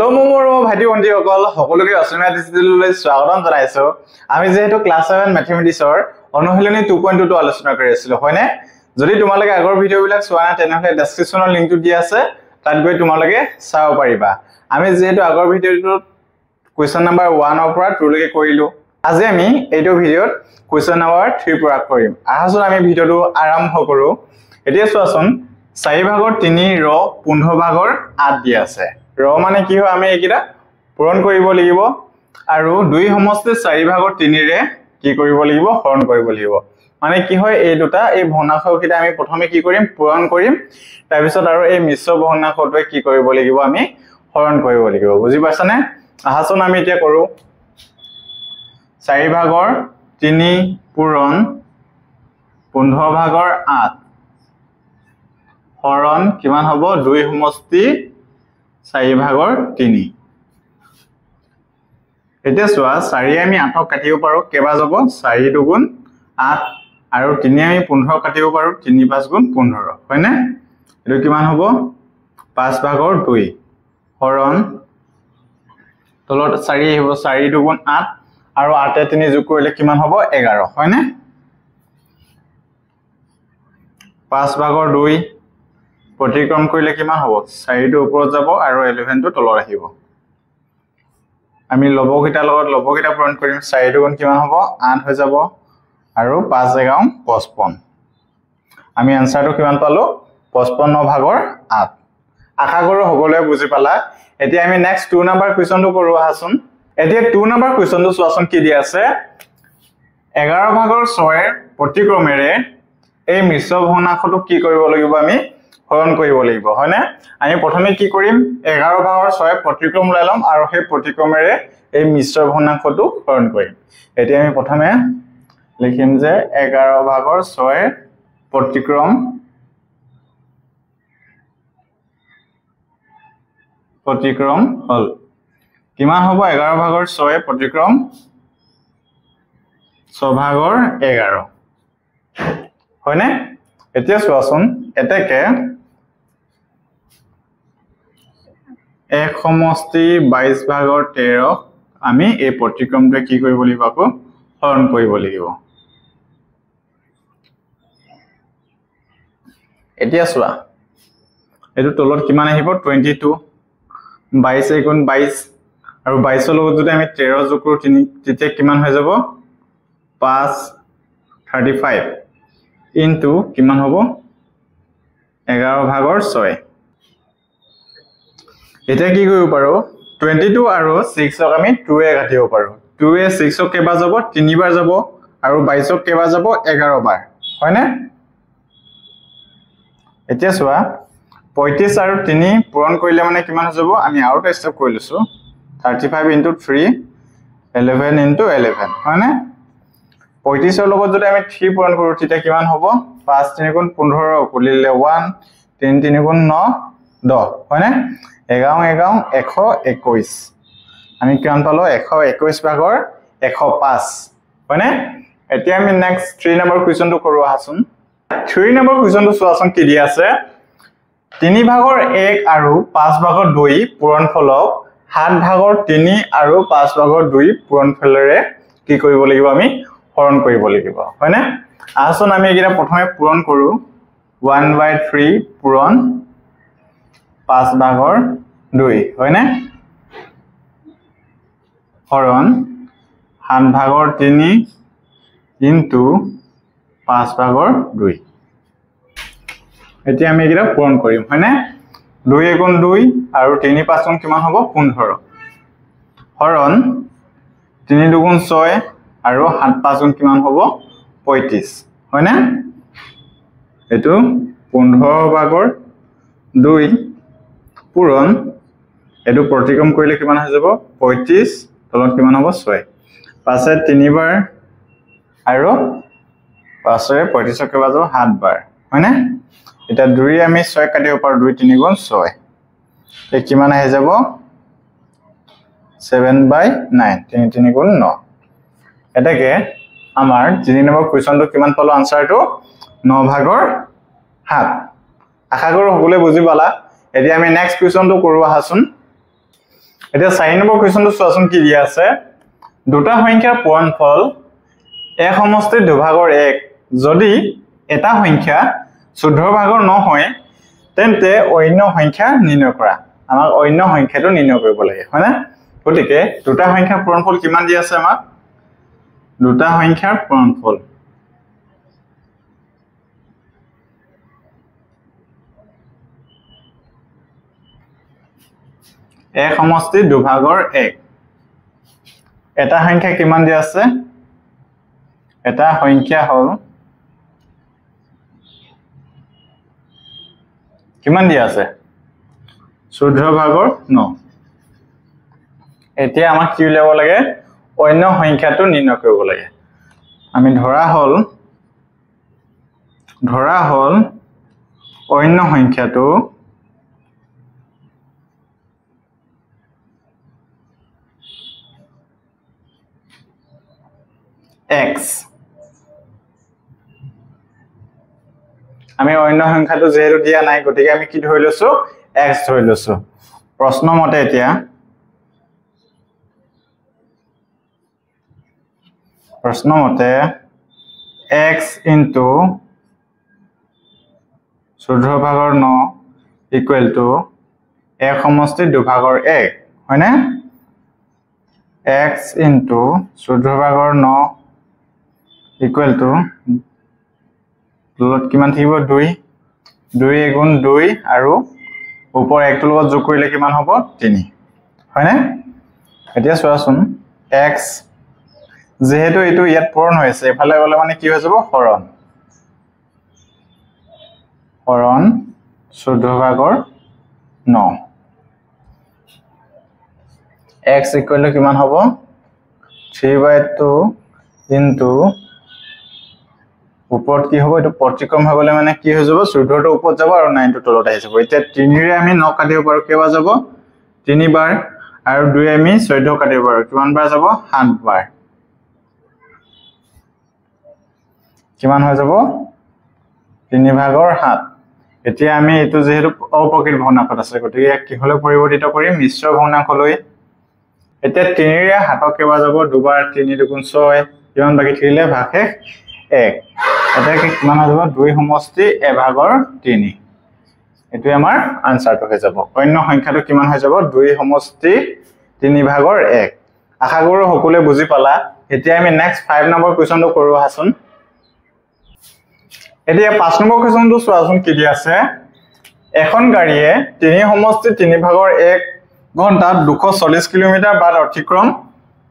Hello मोर भाइटी भण्टीসকল সকলোকে অসমীয়া ডিজিটেললৈ স্বাগতম জনাইছো। আমি যেহেতু ক্লাস 7 ম্যাথমেটিক্সৰ অনুশীলনী 2.2 আলোচনা কৰি আছিলো হয়নে? যদি তোমালোকে আগৰ ভিডিওবিলাক চোৱা নাই তেনেহলে ডেসক্ৰিপচনৰ লিংকটো দি আছে, তাত গৈ তোমালোকে চাব পাৰিবা। আমি যেহেতু আগৰ ভিডিওটোত কোৱেশ্চন নম্বৰ 1 ৰ পৰা 2 লৈকে কৰিলো, আজি আমি এইটো ভিডিওত কোৱেশ্চন নম্বৰ 3 পৰা কৰিম। আহাচোন আমি ভিডিওটো আৰম্ভ কৰো। এতিয়া চোৱাচোন 4 ভাগৰ 3 ৰ 15 ভাগৰ 8 দি আছে। ৰ মানে কি হয় আমি এইকিটা পূৰণ কৰিব লাগিব আৰু 2 সমষ্টি 4 ভাগৰ 3 ৰে কি কৰিব লাগিব হৰণ কৰিব লাগিব। মানে কি হয় এই দুটা এই ভগ্নাংশকিটা আমি প্ৰথমে কি কৰিম পূৰণ কৰিম, তাৰ পিছত আৰু এই মিশ্ৰ ভগ্নাংশটোৱে কি কৰিব লাগিব আমি হৰণ কৰিব লাগিব। বুজি পাইছানে? আহাচোন আমি এতিয়া কৰো 4 ভাগৰ 3 পূৰণ 15 ভাগৰ 8 হৰণ কিমান হ'ব 2 সমষ্টি 4 ভাগৰ 3। এতিয়া চোৱা 4 আমি 8ক কাটিব পাৰো, কেবা যাব 4 দুগুণ 8 আৰু 3 আমি 15 কাটিব পাৰো, 3 5 গুণ 15 হয়নে? এটো কিমান হ'ব 5 ভাগৰ 2 হৰণ তলত 4 আহিব, 4 দুগুণ 8 আৰু 8 এ 3 যোগ কৰিলে কিমান হ'ব 11 হয়নে? 5 ভাগৰ 2 প্ৰতিক্ৰম কৰিলে কিমান হ'ব 4 টো ওপৰত যাব আৰু 11 টো তলত আহিব। আমি লবকিটা লগত লবকিটা পূৰণ কৰিম, 4 দুগুণ কিমান হ'ব 8 হৈ যাব আৰু 5 এগাম 55। আমি আনসাৰটো কিমান পালো 55 ভাগৰ 8। আশা কৰো সকলোৱে বুজি পালা। এতিয়া আমি নেক্সট 2 নম্বৰ কোৱেশ্চনটো কৰো আহাচোন। এতিয়া 2 নম্বৰ কোৱেশ্চনটো চোৱাচোন কি দি আছে 11 ভাগৰ 6 ৰ প্ৰতিক্ৰমেৰে এই মিশ্ৰ ভগ্নাংশটো কি কৰিব লাগিব আমি হৰণ কৰিব লাগিব হয়নে? আমি প্ৰথমে কি কৰিম 11 ভাগৰ 6 প্ৰতিক্ৰম লৈ লম আৰু সেই প্ৰতিক্ৰমেৰে এই মিশ্ৰ ভগ্নাংশটো হৰণ কৰিম। এতিয়া আমি প্ৰথমে লিখিম যে 11 ভাগৰ 6 প্ৰতিক্ৰম হল কিমান হ'ব 11 ভাগৰ 6 প্ৰতিক্ৰম 6 ভাগৰ 11 হয়নে? এতিয়া চোৱাচোন এতেকে 1 সমষ্টি 22 ভাগৰ 13 আমি এই প্ৰতিক্ৰমটো কি কৰিব লাগিব আকৌ হৰণ কৰিব লাগিব। এতিয়া চোৱা এটো তলত কিমান আহিব 22 22 গুণ 22 আৰু 22 ৰ লগত যদি আমি 13 যোগ কৰো তেতিয়া কিমান হৈ যাব 5 35 ইনটু কিমান হ'ব 11 ভাগৰ 6। এতিয়া কি কৰিব পাৰো 22 আৰু 6ক আমি 2 এ কাটিব পাৰো। 2 এ 6ক কেবা যাব 3 বাৰ যাব আৰু 22ক কেবা যাব 11 বাৰ হয়নে? এতিয়া চোৱা 35 আৰু 3 পূৰণ কৰিলে মানে কিমান হৈ যাব আমি আৰু এটা স্টেপ কৰি লৈছো 35 ইনটু 3 11 ইনটু 11 হয়নে? 35 ৰ লগত যদি আমি 3 পূৰণ কৰো তেতিয়া কিমান হ'ব 5 3 গুণ 15 কুলিলে 1 3 3 গুণ 9 10 হয়নে? 11 121 আমি কিমান পালো 121 ভাগৰ 105 হয়নে? এতিয়া আমি নেক্সট 3 নম্বৰ কোৱেশ্চনটো কৰো আহাচোন। 3 নম্বৰ কোৱেশ্চনটো চোৱাচোন কি দি আছে 3 ভাগৰ 1 আৰু 5 ভাগৰ 2 পূৰণফলক 7 ভাগৰ 3 আৰু 5 ভাগৰ 2 পূৰণফলেৰে কি কৰিব লাগিব আমি হৰণ কৰিব লাগিব হয়নে? আহাচোন আমি এইকিটা প্ৰথমে পূৰণ কৰো 1/3 পূৰণ 5 ভাগৰ 2 হয়নে? হৰণ 7 ভাগৰ 3 ইনটু 5 ভাগৰ 2। এতিয়া আমি এইকিটা পূৰণ কৰিম হয়নে? 2 গুণ 2 আৰু 3 5 গুণ কিমান হ'ব 15 হৰণ 3 দুগুণ 6 আৰু 7 5 গুণ কিমান হ'ব 35 হয়নে? এটো 15 ভাগৰ 2 পূৰণ এটো প্ৰতিক্ৰম কৰিলে কিমান হৈ যাব 35 তলত কিমান হ'ব 6 5 এ 3 বাৰ আৰু 5 এ 35ক কেবা যাব 7 বাৰ হয়নে? এটা 2 আমি 6 কাটিব পাৰো 2 3 গুণ 6 এ কিমান আহি যাব 7/9 3 3 গুণ 9। এটাকে আমাৰ 3 নম্বৰ কোৱেশ্চনটো কিমান পালো আনসাৰটো 9 ভাগৰ 7। আশা কৰো সকলোৱে বুজি পালা। এতিয়া আমি নেক্সট কোৱেশ্চনটো কৰো আহাচোন এতিয়া 4 নম্বৰ কোৱেশ্চনটো চোৱাচোন কি দিয়া আছে দুটা সংখ্যাৰ পূৰণফল এক সমষ্টিৰ দুভাগৰ 1 যদি এটা সংখ্যা 14 ভাগৰ নহয় তেন্তে অন্য সংখ্যা নিৰ্ণয় কৰা আমাক অন্য সংখ্যাটো নিৰ্ণয় কৰিব লাগে হয় না গতিকে দুটা সংখ্যাৰ পূৰণফল কিমান দিয়া আছে আমাক দুটা সংখ্যাৰ পূৰণফল এক সমষ্টিৰ দুভাগৰ 1 এটা সংখ্যা কিমান দিয়া আছে এটা সংখ্যা হল কিমান দিয়া আছে 14 ভাগৰ 9 এতিয়া আমাক কি উলিয়াব লাগে অন্য সংখ্যাটো নিৰ্ণয় কৰিব লাগে আমি ধৰা হল অন্য সংখ্যাটো x আমি অন্য সংখ্যাটো যেহেতু দিয়া নাই গতিকে আমি কি ধৰি লৈছো x ধৰি লৈছো প্ৰশ্ন মতে এতিয়া x into 14 ভাগৰ 9 equal to এক সমষ্টিৰ দুভাগৰ 1 হয়নে x into 14 ভাগৰ 9 equal to লগত কিমান থাকিব 2 2 গুণ 2 আৰু ওপৰ 1 লগত যোগ কৰিলে কিমান হ'ব 3 হয়নে এতিয়া চোৱাচোন x যেহেতু এটো ইয়াত পূৰণ হৈছে এফালে গলে মানে কি হৈ যাব হৰণ 14 ভাগৰ 9 x equal to কিমান হ'ব 3/2 into ওপৰত কি হ'ব এটো প্ৰতিক্ৰম হৈ গলে মানে কি হৈ যাব 14 টো ওপৰত যাব আৰু 9 টো তলত আহি যাব এতিয়া 3 ৰে আমি 9 কাটিব পাৰো কেবা যাব 3 বাৰ আৰু 2 আমি 14 কাটিব পাৰো কিমান বাৰ যাব 7 বাৰ কিমান হৈ যাব 3 ভাগৰ 7 এতিয়া আমি এটো যেহেতু অপ্ৰকৃত ভগ্নাংশত আছে গতিকে ইয়াক কি হলে পৰিৱৰ্তিত কৰিম মিশ্ৰ ভগ্নাংশলৈ এতিয়া 3 ৰে 7 কেবা যাব 2 বাৰ 3 দুগুণ 6 কিমান বাকি থাকিলে ভাগশেষ 1 এটা কি কিমান হৈ যাব 2 সমষ্টি 1 ভাগৰ 3 এটো আমাৰ আনসাৰটো হৈ যাব অন্য সংখ্যাটো কিমান হৈ যাব 2 সমষ্টি 3 ভাগৰ 1 আশা কৰো সকলোৱে বুজি পালা এতিয়া আমি নেক্সট 5 নম্বৰ কোৱেশ্চনটো কৰো হাসুন এতিয়া 5 নম্বৰ কোৱেশ্চনটো চোৱাচোন কি দি আছে এখন গাড়ীয়ে 3 সমষ্টি 3 ভাগৰ 1 ঘণ্টাত 240 কিলোমিটাৰ বাট অতিক্ৰম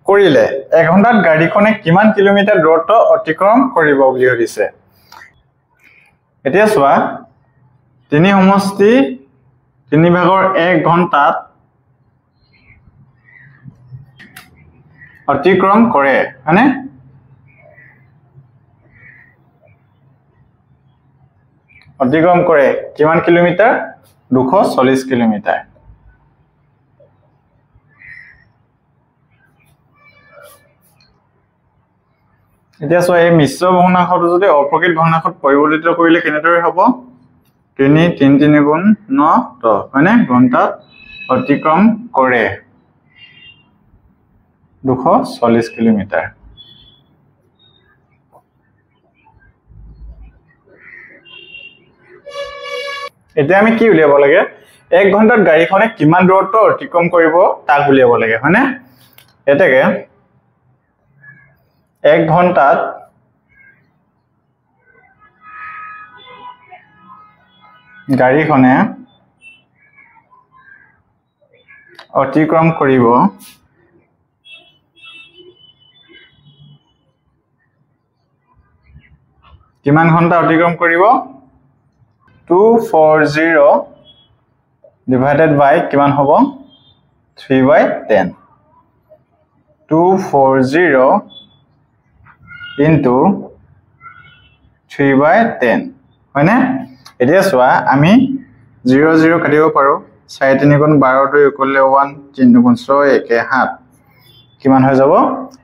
কৰিলে 1 ঘণ্টাত গাড়ীখনে কিমান কিলোমিটাৰ দূৰত্ব অতিক্ৰম কৰিব বুলি হৈছে এতিয়া চোৱা 3 সমষ্টি 3 ভাগৰ 1 ঘণ্টাত অতিক্ৰম কৰে হয়নে অতিক্ৰম কৰে কিমান কিলোমিটাৰ 240 কিলোমিটাৰ এতিয়া সো এই মিশ্ৰ ভগ্নাংশটো যদি অপ্ৰকৃত ভগ্নাংশত পৰিৱৰ্তিত কৰিলে কেনেদৰে হ'ব 3 3 গুণ 9 তো মানে ঘণ্টাত অতিক্ৰম কৰে 240 কিলোমিটাৰ এতিয়া আমি কি উলিয়াব লাগে 1 ঘণ্টাত গাড়ীখনে কিমান দূৰত্ব অতিক্ৰম কৰিব তাক উলিয়াব লাগে হয়নে এতেকে 1 ঘণ্টাত গাড়ীখনে অতিক্ৰম কৰিব কিমান ঘণ্টা অতিক্ৰম কৰিব 240 divided by কিমান হ'ব 3/10 240 into 3/10 হয়নে এতিয়া চোৱা আমি 0 0 কাটিব পাৰো 4 3 গুণ 12 টো ইকুৱেল 1 3 গুণ 6 1 7 কিমান হৈ যাব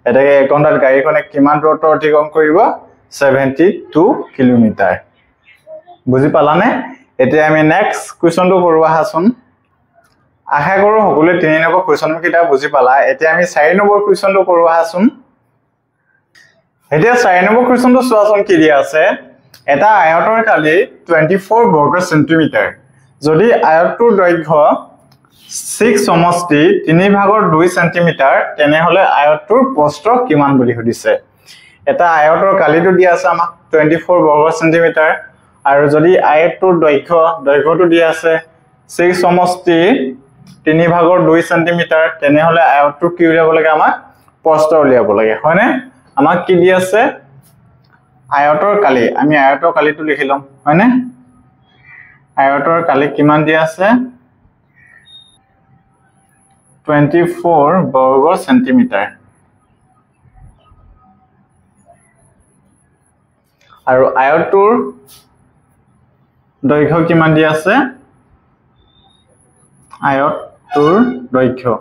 এটাকে 1 ঘণ্টাত গাড়ীখনে কিমান দূৰত্ব অতিক্ৰম কৰিব 72 কিলোমিটাৰ বুজি পালানে এতিয়া আমি নেক্সট কোৱেশ্চনটো কৰো আহাচোন আশা কৰো সকলোৱে 3 নম্বৰ কুৱেশ্যন কিটা বুজি পালা এতিয়া আমি 4 নম্বৰ কুৱেশ্যনটো কৰো আহাচোন এতিয়া 4 নম্বৰ কুৱেশ্যনটো চোৱাচোন কি দিয়া আছে এটা আয়তৰ কালি 24 বৰ্গ সেন্টিমিটাৰ যদি আয়তটোৰ দৈৰ্ঘ্য 6 সমষ্টি 3/2 সেন্টিমিটাৰ তেনে হলে আয়তটোৰ প্ৰস্থ কিমান বুলি সুধিছে এটা আয়তৰ কালিটো দিয়া আছে আমাক 24 বৰ্গ সেন্টিমিটাৰ আৰু যদি আয়তটোৰ দৈৰ্ঘ্যটো দিয়া আছে 6 সমষ্টি 3/2 সেন্টিমিটাৰ তেনে হলে আয়তটো কি উলিয়াব লাগে আমাক প্ৰস্থ উলিয়াব লাগে হয়নে আমাক কি দি আছে আয়তৰ কালি আমি আয়তৰ কালিটো লিখি লম হয়নে আয়তৰ কালি কিমান দি আছে 24 বৰ্গ সেন্টিমিটাৰ আৰু আয়তটোৰ দৈৰ্ঘ্য কিমান দি আছে আয়তটোৰ দৈৰ্ঘ্য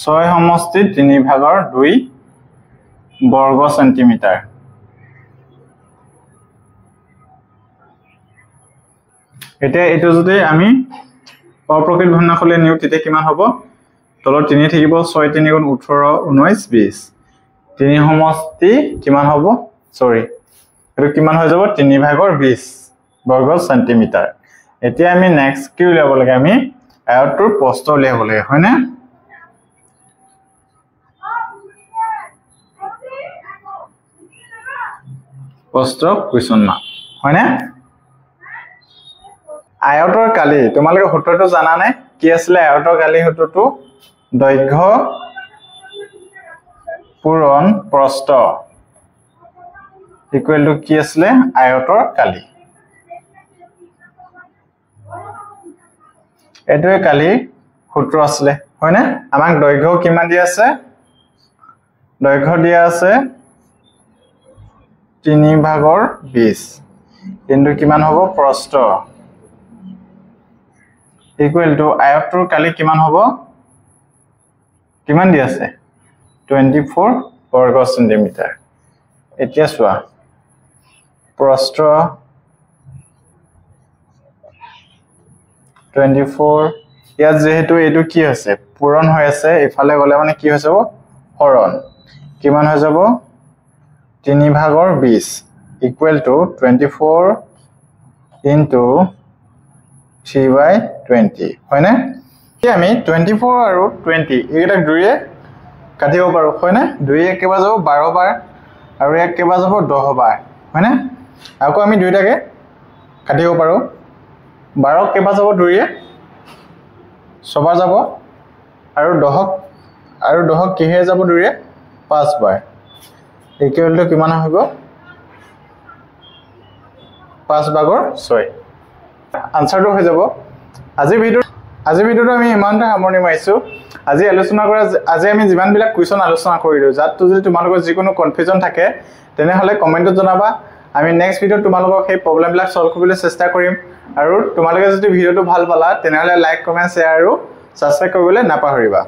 6 সমষ্টি 3/2 বৰ্গ সেন্টিমিটাৰ এতিয়া এটো যদি আমি অপ্ৰকৃত ভগ্নাংশলৈ নিউ তেতিয়া কিমান হ'ব তলত 3 থাকিব 6 3 গুণ 18 19 20 3 সমষ্টি কিমান হ'ব সৰি এটো কিমান হৈ যাব 3/20 বৰ্গ সেন্টিমিটাৰ এতিয়া আমি নেক্সট কি উলিয়াব লাগে আমি আয়তটোৰ প্ৰস্থ উলিয়াব লাগে হয়নে প্ৰস্থ কুৱেশ্যন মাৰ্ক হয়নে আয়তৰ কালি তোমালোকে সূত্ৰটো জানা নে কি আছিল আয়তৰ কালি সূত্ৰটো দৈৰ্ঘ্য পূৰণ প্ৰস্থ ইকুৱেল টু কি আছিল আয়তৰ কালি এটোৱে কালি সূত্ৰ আছিল হয়নে আমাক দৈৰ্ঘ্য কিমান দিয়া আছে দৈৰ্ঘ্য দিয়া আছে 3/20 কিন্তু কিমান হ'ব প্ৰস্থ ইকুৱেল টু আয়তটোৰ কালি কিমান হ'ব কিমান দি আছে 24 বৰ্গ সেন্টিমিটাৰ এতিয়া চোৱা প্ৰস্থ 24 ইয়াত যেহেতু এটো কি আছে পূৰণ হৈ আছে ইফালে গলে মানে কি হৈ যাব হৰণ কিমান হৈ যাব 3/20 equal to 24 into 3/20 হয়নে কি আমি 24 আৰু 20 এইটা দুইয়ে কাটিব পাৰো হয়নে দুইয়ে কেবা যাব 12 বাৰ আৰু এক কেবা যাব 10 বাৰ হয়নে আকৌ আমি দুইটাকে কাটিব পাৰো 12 কেবা যাব দুইয়ে সবা যাব আৰু 10 কিহে যাব দুইয়ে 5 বাৰ equal to কিমান হ'ব 5/6 আনসাৰটো হৈ যাব আজি ভিডিওটো আমি ইমানটা সামৰণি মাৰিছো আজি আলোচনা কৰা আজি আমি যিমান বিলাক কুৱেশ্যন আলোচনা কৰিলো যাতটো যদি তোমালোকৰ যিকোনো কনফিউজন থাকে তেনে হলে কমেন্টত জনাবা আমি নেক্সট ভিডিওত তোমালোকক সেই প্ৰবলেম বিলাক সলভ কৰিবলৈ চেষ্টা কৰিম আৰু তোমালোকে যদি ভিডিওটো ভাল পালা তেনে হলে লাইক কমেন্ট শেয়াৰ আৰু সাবস্ক্ৰাইব কৰিবলৈ নাপাহৰিবা